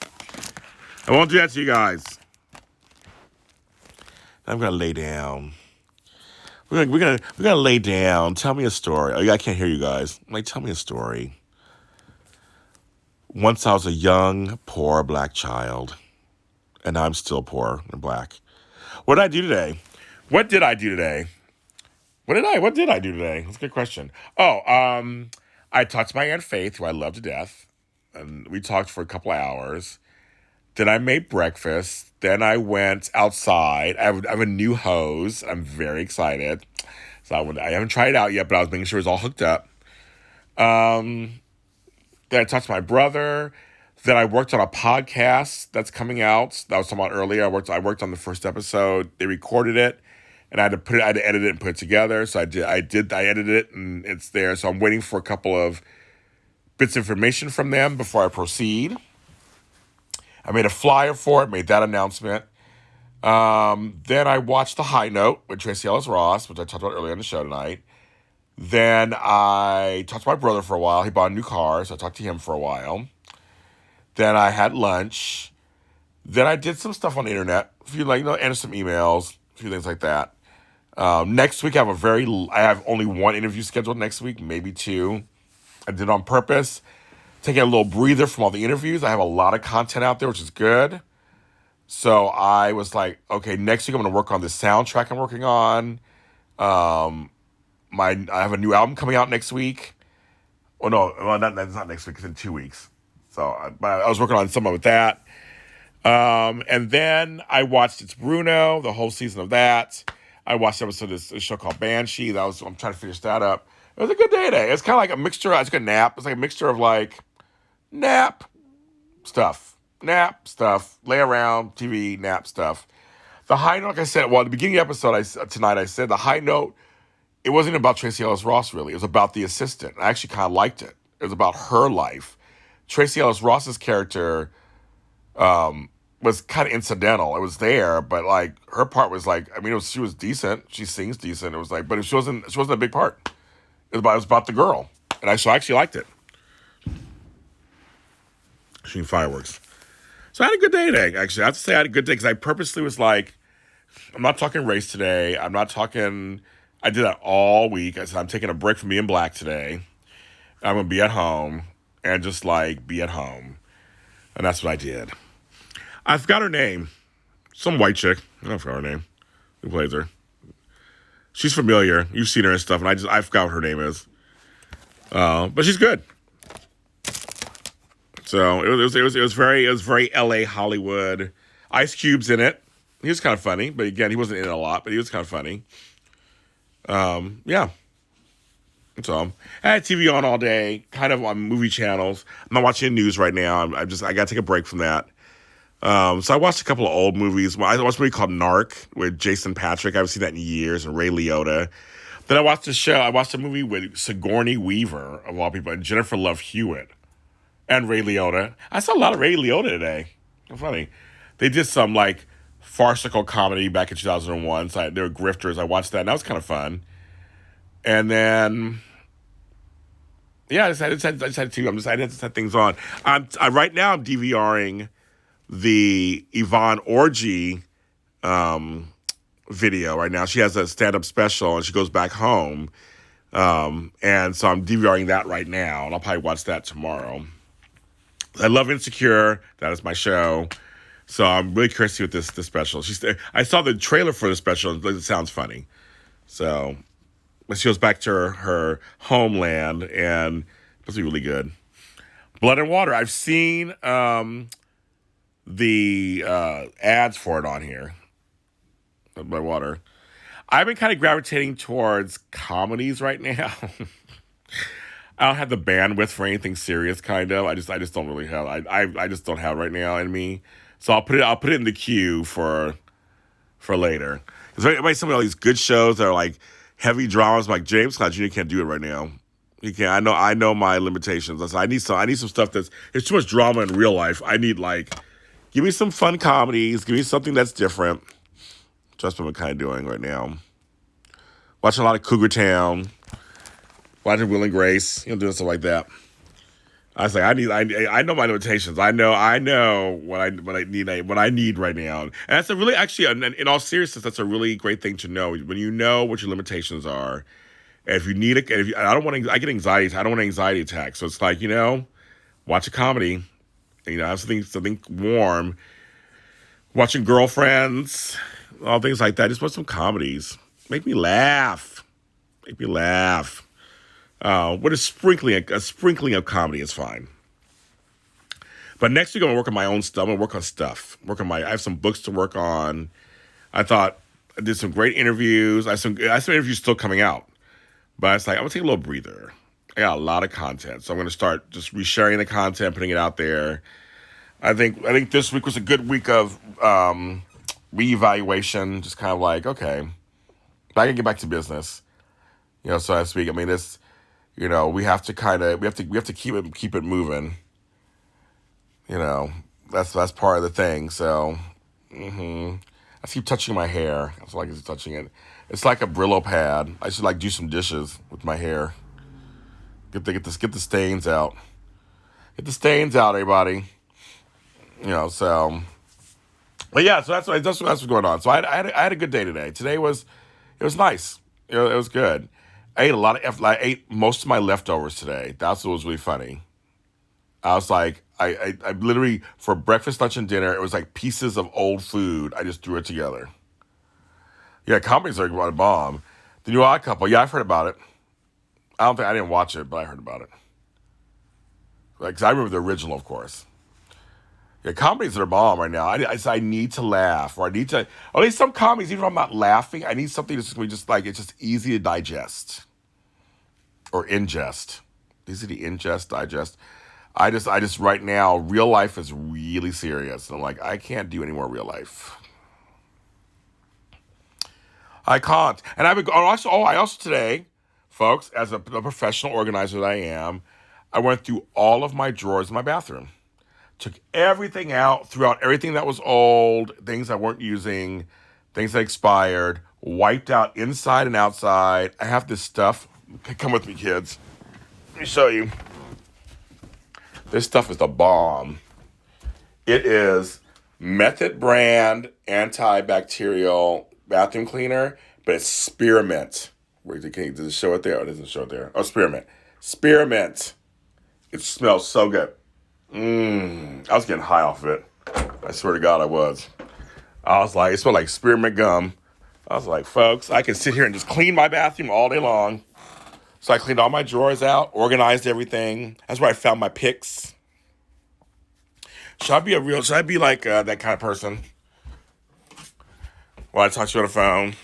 I won't do that to you guys. I'm gonna lay down. We're gonna lay down. Tell me a story. Oh, yeah, I can't hear you guys. Like, tell me a story. Once I was a young, poor black child, and now I'm still poor and black. What did I do today? What did I do today? What did I do today? That's a good question. Oh, I talked to my Aunt Faith, who I love to death, and we talked for a couple of hours. Then I made breakfast. Then I went outside. I have a new hose. I'm very excited. So I haven't tried it out yet, but I was making sure it's all hooked up. Um, then I talked to my brother. Then I worked on a podcast that's coming out. That was talking about earlier. I worked on the first episode. They recorded it, and I had to edit it and put it together. So I edited it, and it's there. So I'm waiting for a couple of bits of information from them before I proceed. I made a flyer for it, made that announcement. Then I watched The High Note with Tracy Ellis Ross, which I talked about earlier on the show tonight. Then I talked to my brother for a while. He bought a new car, so I talked to him for a while. Then I had lunch. Then I did some stuff on the internet. A few, answered some emails, a few things like that. Next week I have only one interview scheduled next week, maybe two. I did it on purpose. Taking a little breather from all the interviews. I have a lot of content out there, which is good. So I was like, okay, next week I'm going to work on the soundtrack I'm working on. Um, I have a new album coming out next week. Oh no, well, that's not next week. It's in 2 weeks. So I was working on some with that. And then I watched It's Bruno, the whole season of that. I watched an episode of this show called Banshee. I'm trying to finish that up. It was a good day today. It's kind of like a mixture. It's like a nap. It's like a mixture of like nap stuff, lay around, TV, nap stuff. The high note, like I said, well, at the beginning of the episode tonight, I said the high note, it wasn't about Tracy Ellis Ross, really. It was about the assistant. I actually kind of liked it. It was about her life. Tracy Ellis Ross's character was kind of incidental. It was there, but like her part was like, I mean, she was decent. She sings decent. It was like, but she wasn't a big part. It was about the girl, and I actually liked it. Shooting fireworks. So I had a good day today, actually. I have to say I had a good day because I purposely was like, I'm not talking race today. I did that all week. I said, I'm taking a break from being black today. I'm going to be at home and just like be at home. And that's what I did. I forgot her name. Some white chick. I forgot her name. Who plays her? She's familiar. You've seen her and stuff. And I forgot what her name is. But she's good. So it was very LA Hollywood. Ice Cube's in it. He was kind of funny, but again, he wasn't in it a lot, but he was kind of funny. Yeah. So I had TV on all day, kind of on movie channels. I'm not watching the news right now. I got to take a break from that. So I watched a couple of old movies. Well, I watched a movie called Narc with Jason Patrick. I haven't seen that in years, and Ray Liotta. Then I watched a show. I watched a movie with Sigourney Weaver, of all people, and Jennifer Love Hewitt, and Ray Liotta. I saw a lot of Ray Liotta today. Funny. They did some like farcical comedy back in 2001. So they were grifters. I watched that, and that was kind of fun. And then, yeah, I just had two. I just had things on. Right now I'm DVRing the Yvonne Orgy video right now. She has a stand-up special, and she goes back home. And so I'm DVRing that right now, and I'll probably watch that tomorrow. I love Insecure. That is my show. So I'm really curious to see what this special. I saw the trailer for the special. It sounds funny. So, but she goes back to her homeland, and it's supposed to be really good. Blood and Water. I've seen the ads for it on here. Blood and Water. I've been kind of gravitating towards comedies right now. I don't have the bandwidth for anything serious. Kind of. I just don't really have. I just don't have right now in me. So I'll put it in the queue for later. Because some of all these good shows that are like heavy dramas, like James Scott Jr. can't do it right now. He can't. I know my limitations. I need some stuff there's too much drama in real life. I need give me some fun comedies. Give me something that's different. That's what I'm kind of doing right now. Watching a lot of Cougar Town. Watching Will and Grace. Doing stuff like that. I was like, I know my limitations. I know what I need right now. And that's a really, actually, in all seriousness, that's a really great thing to know. When you know what your limitations are, and if you need it, I get anxiety. I don't want an anxiety attack. So it's like, watch a comedy. Have something warm. Watching Girlfriends, all things like that. Just watch some comedies. Make me laugh. With a sprinkling of comedy is fine. But next week I'm gonna work on my own stuff. I'm gonna work on stuff. I have some books to work on. I did some great interviews. I have some interviews still coming out. But it's like I'm gonna take a little breather. I got a lot of content, so I'm gonna start just resharing the content, putting it out there. I think this week was a good week of reevaluation. Just kind of like, okay, I can get back to business. So to speak. I mean, this. We have to keep it moving. That's part of the thing. So, I keep touching my hair. That's why I keep touching it. It's like a Brillo pad. I should do some dishes with my hair. Get the stains out. Get the stains out, everybody. So. But yeah, so that's what's going on. So I had a good day today. It was nice. It was good. I ate most of my leftovers today. That's what was really funny. I was like, I literally, for breakfast, lunch, and dinner, it was like pieces of old food. I just threw it together. Yeah, companies are going to bomb. The new Odd Couple, yeah, I've heard about it. I didn't watch it, but I heard about it. Because I remember the original, of course. Yeah, comedies are bomb right now. I need to laugh, or I need to. Or at least some comedies, even if I'm not laughing, I need something that's going to be it's just easy to digest or ingest. Easy to ingest, digest. I just right now, real life is really serious. And I'm like, I can't do any more real life. I can't. And I also today, folks, as a professional organizer that I am, I went through all of my drawers in my bathroom. Took everything out, threw out everything that was old, things I weren't using, things that expired, wiped out inside and outside. I have this stuff. Come with me, kids. Let me show you. This stuff is the bomb. It is Method brand antibacterial bathroom cleaner, but it's spearmint. Does it show it there? Oh, it doesn't show it there. Oh, spearmint. Spearmint. It smells so good. I was getting high off of it. I swear to God I was. I was like, it smelled like spearmint gum. I was like, folks, I can sit here and just clean my bathroom all day long. So I cleaned all my drawers out, organized everything. That's where I found my picks. Should I be like that kind of person? While I talk to you on the phone.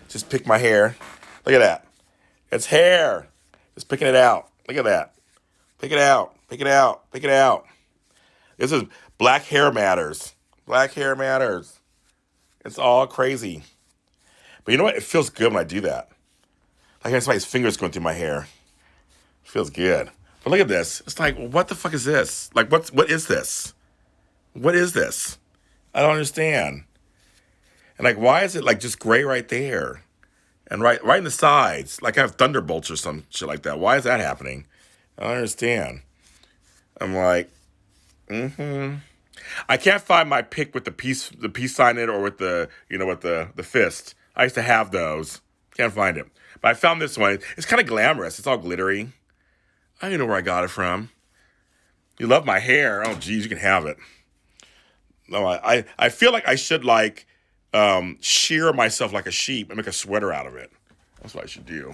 Just pick my hair. Look at that. It's hair. Just picking it out. Look at that. Pick it out. Pick it out. Pick it out. This is Black hair matters. Black hair matters. It's all crazy. But you know what? It feels good when I do that. Like I have somebody's fingers going through my hair. It feels good. But look at this. It's like, what the fuck is this? Like, what is this? What is this? I don't understand. And like, why is it like just gray right there? And right in the sides, like I have thunderbolts or some shit like that. Why is that happening? I don't understand. I'm like, I can't find my pick with the peace sign in it or with with the fist. I used to have those. Can't find it. But I found this one. It's kind of glamorous. It's all glittery. I don't even know where I got it from. You love my hair. Oh, geez, you can have it. No, I feel like I should shear myself like a sheep and make a sweater out of it. That's what I should do.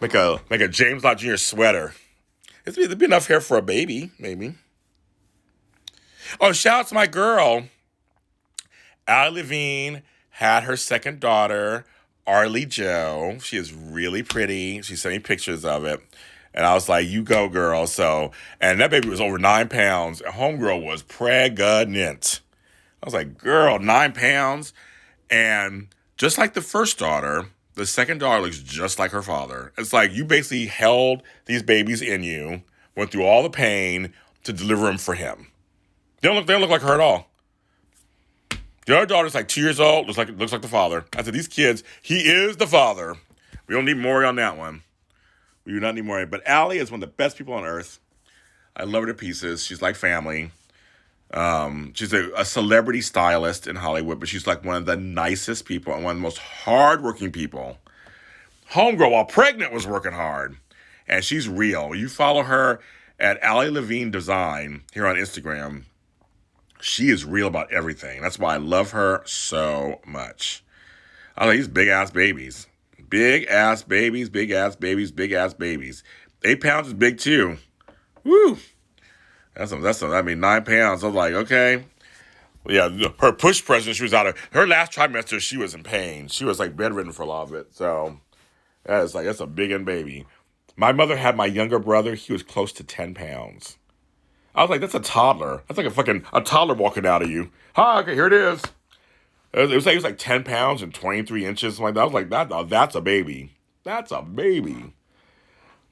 Make a James Lott Jr. sweater. There'd be enough hair for a baby, maybe. Oh, shout out to my girl. Allie Levine had her second daughter, Arlie Joe. She is really pretty. She sent me pictures of it. And I was like, you go, girl. So, and that baby was over 9 pounds. And homegirl was pregnant. I was like, girl, 9 pounds. And just like the first daughter, the second daughter looks just like her father. It's like you basically held these babies in you, went through all the pain to deliver them for him. They don't look like her at all. The other daughter's like 2 years old, looks like the father. I said, these kids, he is the father. We don't need more on that one. We do not need more. But Allie is one of the best people on earth. I love her to pieces. She's like family. She's a celebrity stylist in Hollywood, but she's like one of the nicest people and one of the most hardworking people. Homegirl, while pregnant, was working hard. And she's real. You follow her at Allie Levine Design here on Instagram. She is real about everything. That's why I love her so much. I like these big-ass babies. Big-ass babies, big-ass babies, big-ass babies. 8 pounds is big, too. Woo! That's 9 pounds. I was like, okay. Well, yeah, her push pregnancy, she was her last trimester, she was in pain. She was like bedridden for a lot of it. So that's a big-end baby. My mother had my younger brother. He was close to 10 pounds. I was like, that's a toddler. That's like a toddler walking out of you. Hi, okay, here it is. It was like 10 pounds and 23 inches. Something like that. I was like, that's a baby. That's a baby.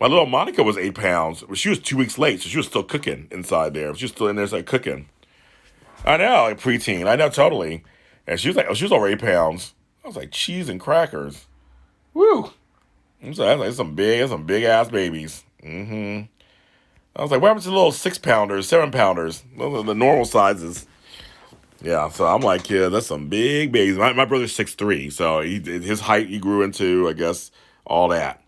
My little Monica was 8 pounds. She was 2 weeks late, so she was still cooking inside there. She was still in there, like cooking. I know, like preteen. I know, totally. And she was over 8 pounds. I was like, cheese and crackers. Woo. That's like some big ass babies. I was like, what happened to the little 6 pounders, 7 pounders? Those are the normal sizes. Yeah, so I'm like, yeah, that's some big babies. My brother's 6'3", so his height he grew into, I guess, all that.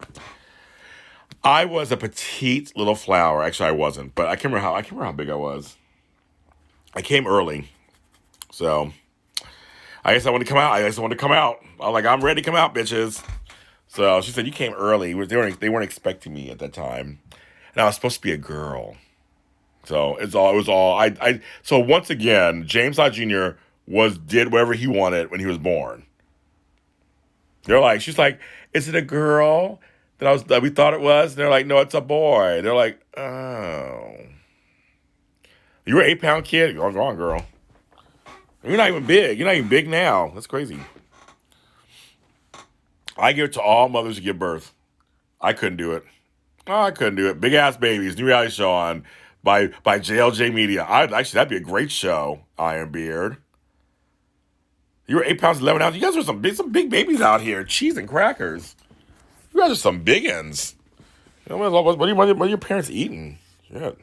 I was a petite little flower. Actually, I wasn't, but I can't remember how big I was. I came early, so I guess I wanted to come out. I was like, I'm ready to come out, bitches. So she said, you came early. They weren't expecting me at that time, and I was supposed to be a girl. So it was all. So once again, James Lott Jr. did whatever he wanted when he was born. She's like, is it a girl that we thought it was? And they're like, no, it's a boy. They're like, oh, you were an 8-pound kid. Go on, girl. You're not even big. You're not even big now. That's crazy. I give it to all mothers to give birth. I couldn't do it. Oh, I couldn't do it. Big ass babies, new reality show on by JLJ Media. That'd be a great show. Iron Beard. You were 8 pounds 11 ounces. You guys are some big babies out here. Cheese and crackers. You guys are some big uns. You know, what are your parents eating? Shit.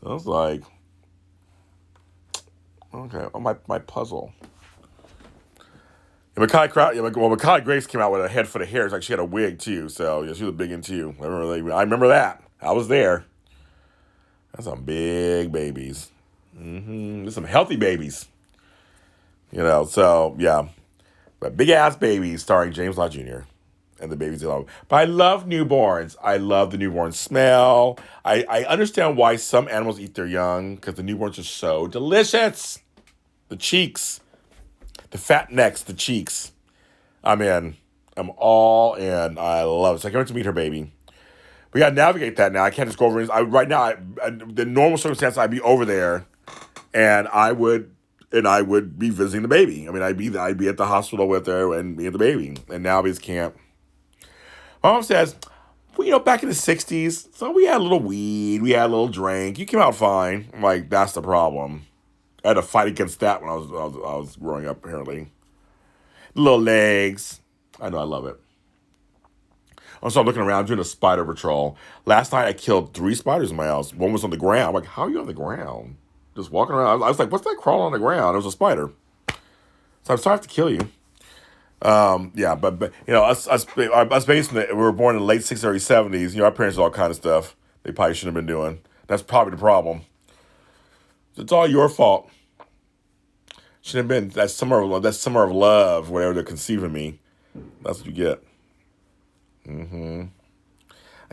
I was like, okay, my puzzle. And Macaulay Grace came out with a head full of hair. It's like she had a wig too. So yeah, she was big in too. I remember that. I was there. That's some big babies. There's some healthy babies. So yeah. But big ass babies starring James Lott Jr. and the babies they love. But I love newborns. I love the newborn smell. I understand why some animals eat their young, because the newborns are so delicious. The cheeks. The fat necks, the cheeks. I'm in. I'm all in. I love it. So I can't wait to meet her baby. We got to navigate that now. I can't just go over. Right now, the normal circumstance, I'd be over there, and I would be visiting the baby. I mean, I'd be at the hospital with her and be at the baby. And now we just can't. My mom says, well, back in the '60s, so we had a little weed, we had a little drink. You came out fine. I'm like, that's the problem. I had to fight against that when I was growing up. Apparently, little legs. I know, I love it. So I'm looking around doing a spider patrol. Last night I killed 3 spiders in my house. One was on the ground. I'm like, how are you on the ground? Just walking around. I was like, what's that crawling on the ground? It was a spider. So I'm sorry I have to kill you. Yeah, but us basement, we were born in the late '60s, early '70s. Our parents did all kind of stuff they probably shouldn't have been doing. That's probably the problem. It's all your fault. Shouldn't have been that summer of love, whatever they're conceiving me. That's what you get. I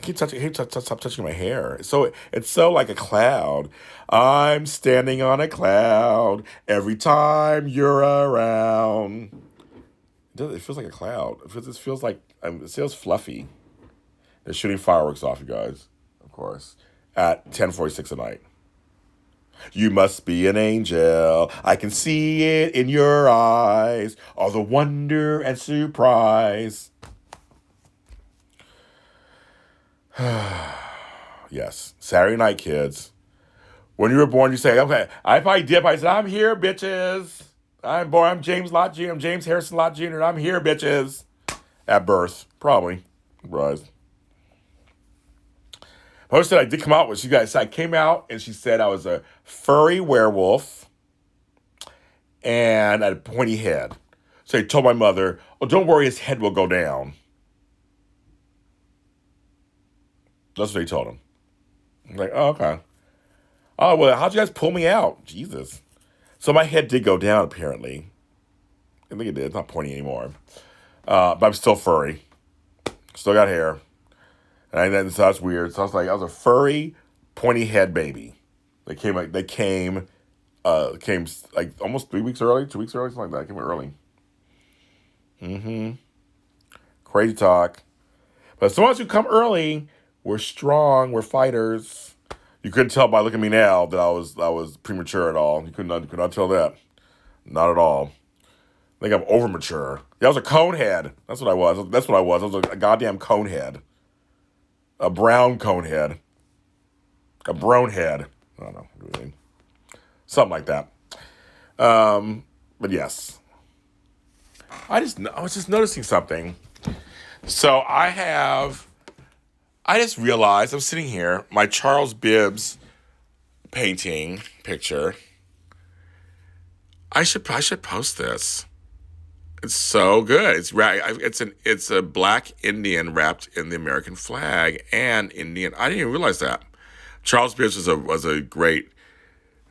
hate to stop touching my hair. It's so like a cloud. I'm standing on a cloud every time you're around. It feels like a cloud. It feels like it feels fluffy. They're shooting fireworks off, you guys, of course, at 10:46 at night. You must be an angel. I can see it in your eyes. All the wonder and surprise. Yes, Saturday night, kids. When you were born, you say, okay, I probably did. I said, I'm here, bitches. I'm James Lott Jr. I'm James Harrison Lott Jr. I'm here, bitches. At birth, probably. Surprise. My said I did come out with you guys. I came out and she said I was a furry werewolf and I had a pointy head. So he told my mother, oh, don't worry, his head will go down. That's what he told him. I'm like, oh, okay. Oh, well, how'd you guys pull me out? Jesus. So my head did go down, apparently. I think it did. It's not pointy anymore. But I'm still furry. Still got hair. And then so that's weird. So I was a furry, pointy head baby. They came like almost 3 weeks early, 2 weeks early, something like that. Came early. Crazy talk. But as long as you come early, we're strong. We're fighters. You couldn't tell by looking at me now that I was premature at all. You could not tell that. Not at all. I think I'm over mature. Yeah, I was a cone head. That's what I was. I was a goddamn cone head. A brown cone head. A brown head. I don't know. Something like that. But yes. I was just noticing something. So I just realized I'm sitting here, my Charles Bibbs painting picture. I should post this. It's so good. It's a black Indian wrapped in the American flag and Indian. I didn't even realize that. Charles Bibbs was a great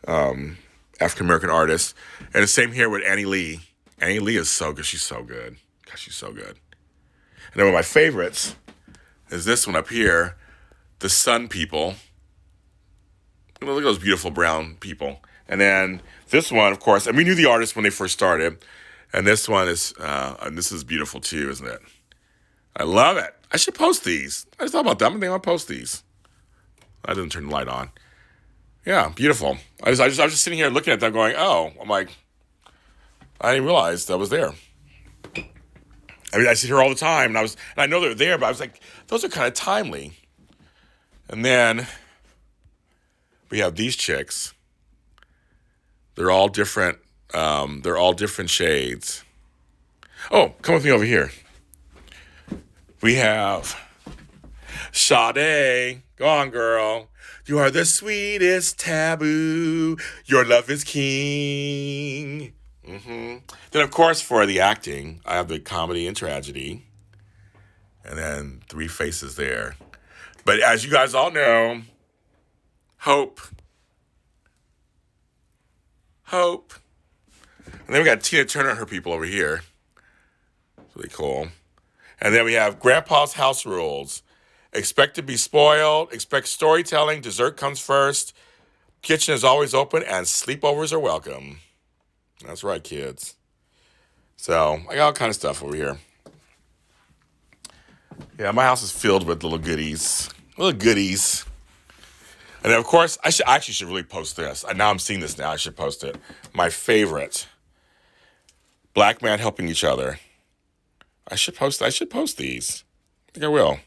African American artist, and the same here with Annie Lee. Annie Lee is so good. She's so good. God, she's so good. And then one of my favorites is this one up here, the Sun People. Look at those beautiful brown people. And then this one, of course, and we knew the artist when they first started. And this one is, and this is beautiful too, isn't it? I love it. I should post these. I just thought about that. I'm going to post these. I didn't turn the light on. Yeah, beautiful. I was just sitting here looking at them going, oh, I'm like, I didn't realize that was there. I mean, I sit here all the time, and I know they're there, but I was like, those are kind of timely. And then we have these chicks. They're all different. They're all different shades. Oh, come with me over here. We have Sade. Go on, girl. You are the sweetest taboo. Your love is king. Then, of course, for the acting, I have the comedy and tragedy. And then 3 faces there. But as you guys all know, Hope. And then we got Tina Turner and her people over here. Really cool. And then we have Grandpa's House Rules. Expect to be spoiled. Expect storytelling. Dessert comes first. Kitchen is always open. And sleepovers are welcome. That's right, kids. So, I got all kind of stuff over here. Yeah, my house is filled with little goodies. Little goodies. And then, of course, I actually should really post this. Now I'm seeing this now. I should post it. My favorite. Black man helping each other. I should post these. I think I will.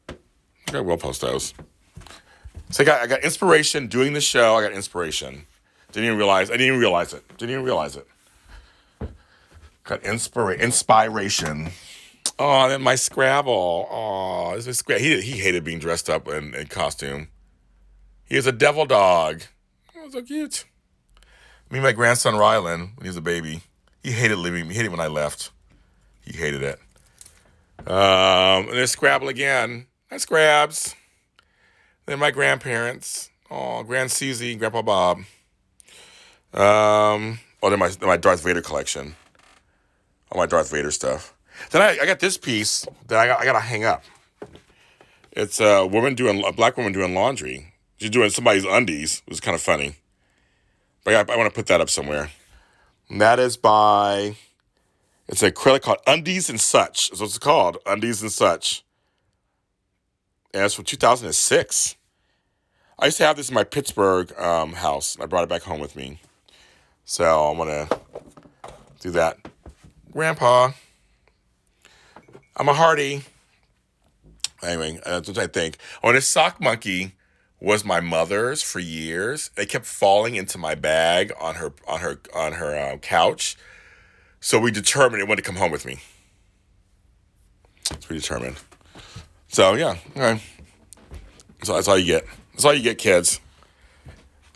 I think I will post those. So I got inspiration doing the show. I got inspiration. I didn't even realize it. Didn't even realize it. Got inspiration. Oh, then my Scrabble. Oh, this is he hated being dressed up in costume. He was a devil dog. Oh, so cute. Me and my grandson Rylan, when he was a baby, he hated leaving me. He hated when I left. He hated it. And there's Scrabble again. Hi, Scrabs. Then my grandparents. Oh, Grand Susie and Grandpa Bob. Then my Darth Vader collection. All my Darth Vader stuff. Then I got this piece that I got to hang up. It's a black woman doing laundry. She's doing somebody's undies. It was kind of funny. But I want to put that up somewhere. And that is by, it's an acrylic called Undies and Such. That's what it's called, Undies and Such. And it's from 2006. I used to have this in my Pittsburgh house, and I brought it back home with me. So I'm going to do that. Grandpa, I'm a hearty. Anyway, that's what I think. Oh, and this sock monkey was my mother's for years. It kept falling into my bag on her couch. So we determined it wanted to come home with me. So we determined. So yeah, okay. So that's all you get. That's all you get, kids.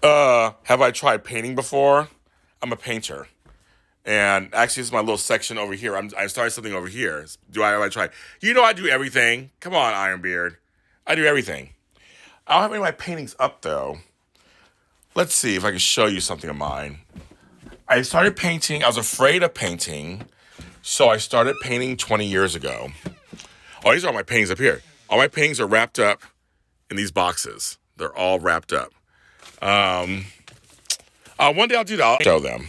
Have I tried painting before? I'm a painter. And actually, this is my little section over here. I started something over here. Have I tried? You know I do everything. Come on, Ironbeard. I do everything. I don't have any of my paintings up, though. Let's see if I can show you something of mine. I started painting. I was afraid of painting, so I started painting 20 years ago. Oh, these are all my paintings up here. All my paintings are wrapped up in these boxes. They're all wrapped up. One day I'll do that. I'll show them.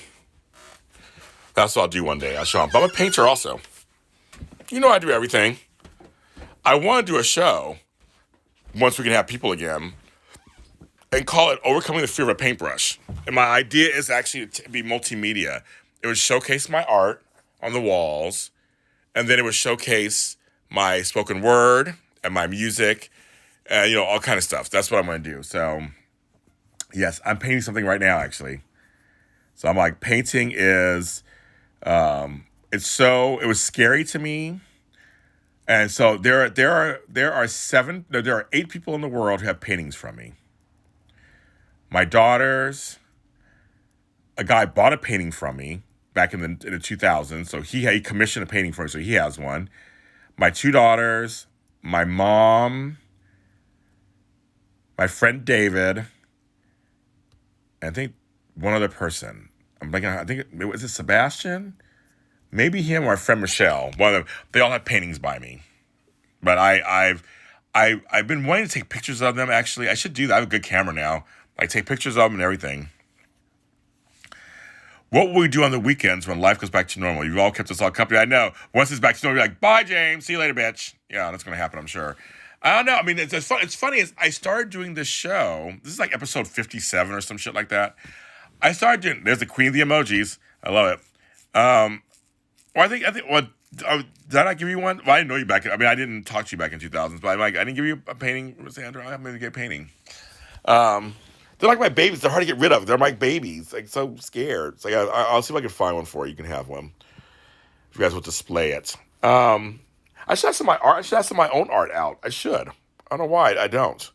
That's what I'll do one day. I'll show them. But I'm a painter also. You know I do everything. I want to do a show once we can have people again and call it Overcoming the Fear of a Paintbrush. And my idea is actually to be multimedia. It would showcase my art on the walls, and then it would showcase my spoken word and my music and, all kind of stuff. That's what I'm going to do. So, yes, I'm painting something right now, actually. So I'm like, painting is... it was scary to me. And so there are 8 people in the world who have paintings from me. My daughters, a guy bought a painting from me back in the 2000s. So he commissioned a painting for me, so he has one. My 2 daughters, my mom, my friend David, and I think one other person. I think was it Sebastian? Maybe him or my friend Michelle. One of them. They all have paintings by me. But I've been wanting to take pictures of them. Actually, I should do that. I have a good camera now. I take pictures of them and everything. What will we do on the weekends when life goes back to normal? You've all kept us all company. I know. Once it's back to normal, you're like, bye, James. See you later, bitch. Yeah, that's going to happen, I'm sure. I don't know. I mean, it's funny is I started doing this show. This is like episode 57 or some shit like that. I started doing. There's the queen of the emojis. I love it. Well, I think. Did I not give you one? Well, I didn't know you back. I didn't talk to you back in 2000s, but I didn't give you a painting, Sandra. I'm going to get a painting. They're like my babies. They're hard to get rid of. They're like babies. Like so scared. It's like I'll see if I can find one for you. You can have one if you guys will display it. I should have some of my art. I should have some of my own art out. I should. I don't know why I don't.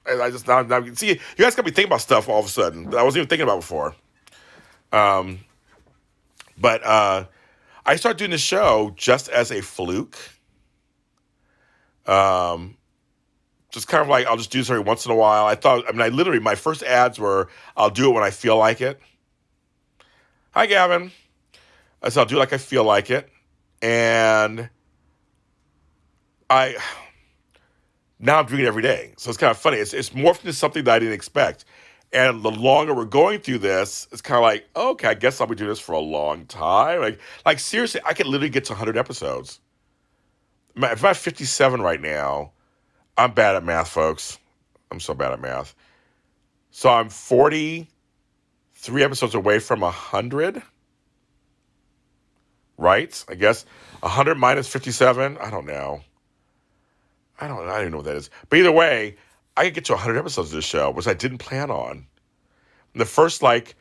I just now see you guys got me thinking about stuff all of a sudden that I wasn't even thinking about before. But I started doing the show just as a fluke. Just kind of like I'll just do this every once in a while. I literally my first ads were I'll do it when I feel like it. Hi Gavin. I said I'll do it like I feel like it, and now I'm doing it every day. So it's kind of funny. It's morphed into something that I didn't expect. And the longer we're going through this, it's kind of like, okay, I guess I'll be doing this for a long time. Like seriously, I could literally get to 100 episodes. If I'm at 57 right now, I'm bad at math, folks. I'm so bad at math. So I'm 43 episodes away from 100, right? I guess 100 minus 57. I don't know. I don't even know what that is. But either way, I could get to 100 episodes of this show, which I didn't plan on. The first, like,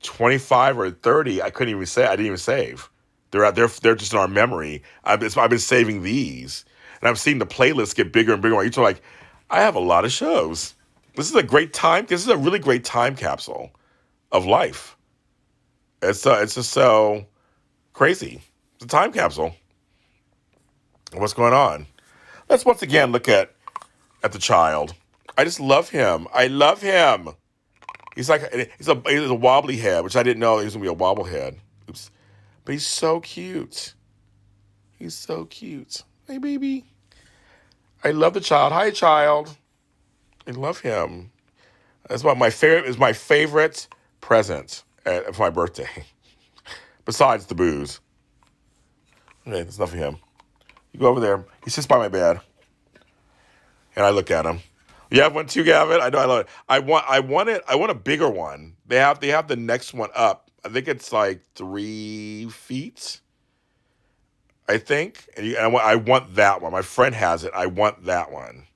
25 or 30, I couldn't even say. I didn't even save. They're out there. They're just in our memory. I've been saving these, and I'm seeing the playlist get bigger and bigger. Each one, like, I have a lot of shows. This is a great time. This is a really great time capsule of life. It's just so crazy. It's a time capsule. What's going on? Let's once again look at the child. I just love him. I love him. He's a wobbly head, which I didn't know he was gonna be a wobble head. Oops. But he's so cute. He's so cute. Hey, baby. I love the child. Hi, child. I love him. That's what my favorite is. My favorite present for my birthday, besides the booze. Okay, that's enough of him. You go over there. He sits by my bed, and I look at him. You have one too, Gavin? I know. I love it. I want a bigger one. They have the next one up. I think it's like 3 feet. I think, and I want that one. My friend has it. I want that one.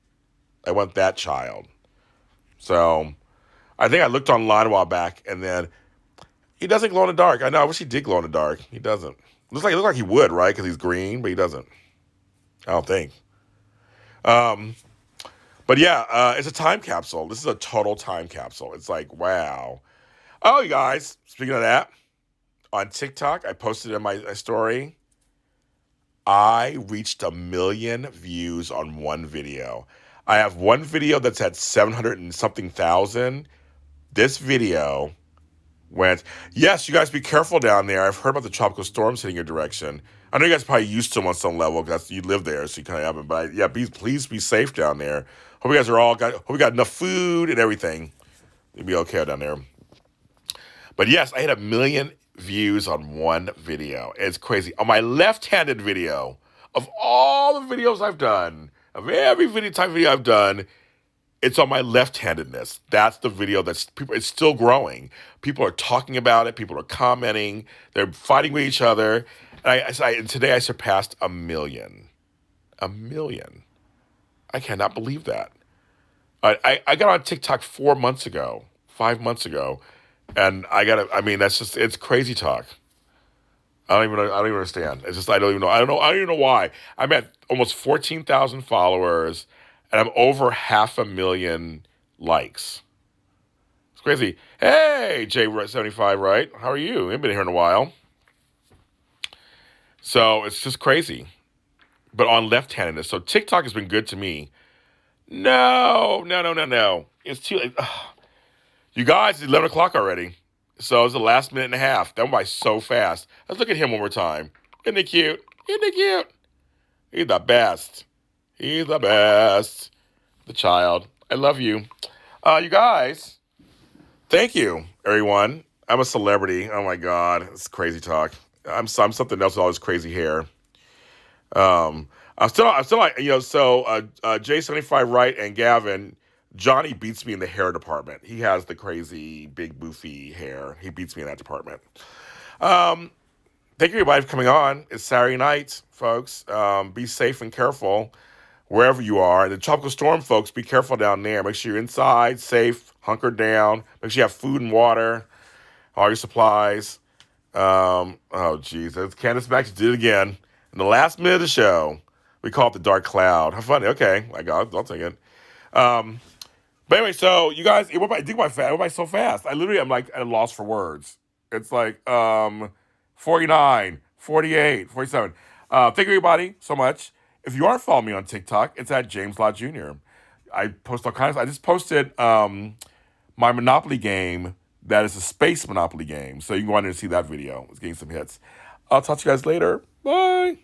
I want that child. So I think I looked online a while back, and then he doesn't glow in the dark. I know. I wish he did glow in the dark. He doesn't. Looks like he would, right? Because he's green, but he doesn't. I don't think. Um, but yeah, it's a time capsule. This is a total time capsule. It's like, wow. Oh, you guys. Speaking of that, on TikTok, I posted in my story. I reached 1 million views on one video. I have one video that's at 700 and something thousand. This video went, yes, you guys be careful down there. I've heard about the tropical storms hitting your direction. I know you guys are probably used to them on some level because you live there, so you kind of have it. But yeah, please be safe down there. Hope you guys hope we got enough food and everything. You'll be okay down there. But yes, I hit 1 million views on one video. It's crazy. On my left-handed video, of all the videos I've done, of every type of video I've done, it's on my left-handedness. That's the video it's still growing. People are talking about it. People are commenting. They're fighting with each other. And today I surpassed 1 million. 1 million. I cannot believe that. I got on TikTok 4 months ago, 5 months ago, and it's crazy talk. I don't even understand. It's just, I don't even know why. I'm at almost 14,000 followers, and I'm over 500,000 likes. It's crazy. Hey, J75, right? How are you? You've been here in a while. So it's just crazy. But on left-handedness. So TikTok has been good to me. No. It's too late. You guys, it's 11 o'clock already. So it's the last minute and a half. That went by so fast. Let's look at him one more time. Isn't he cute? He's the best. The child. I love you. You guys, thank you, everyone. I'm a celebrity. Oh, my God. It's crazy talk. I'm something else with all this crazy hair. I'm still like, so J75 Wright and Gavin, Johnny beats me in the hair department. He has the crazy, big, boofy hair. He beats me in that department. Thank you, everybody, for coming on. It's Saturday night, folks. Be safe and careful wherever you are. The tropical storm, folks, be careful down there. Make sure you're inside, safe, hunkered down. Make sure you have food and water, all your supplies. Oh, geez. Candace Max did it again. In the last minute of the show, we call it the dark cloud. How funny. Okay. I'll take it. But anyway, so you guys, it went by so fast. I literally am like at a loss for words. It's like 49, 48, 47. Thank you, everybody, so much. If you aren't following me on TikTok, it's at James Lott Jr. I post all kinds. I just posted my Monopoly game that is a space Monopoly game. So you can go on there and see that video. It's getting some hits. I'll talk to you guys later. Bye.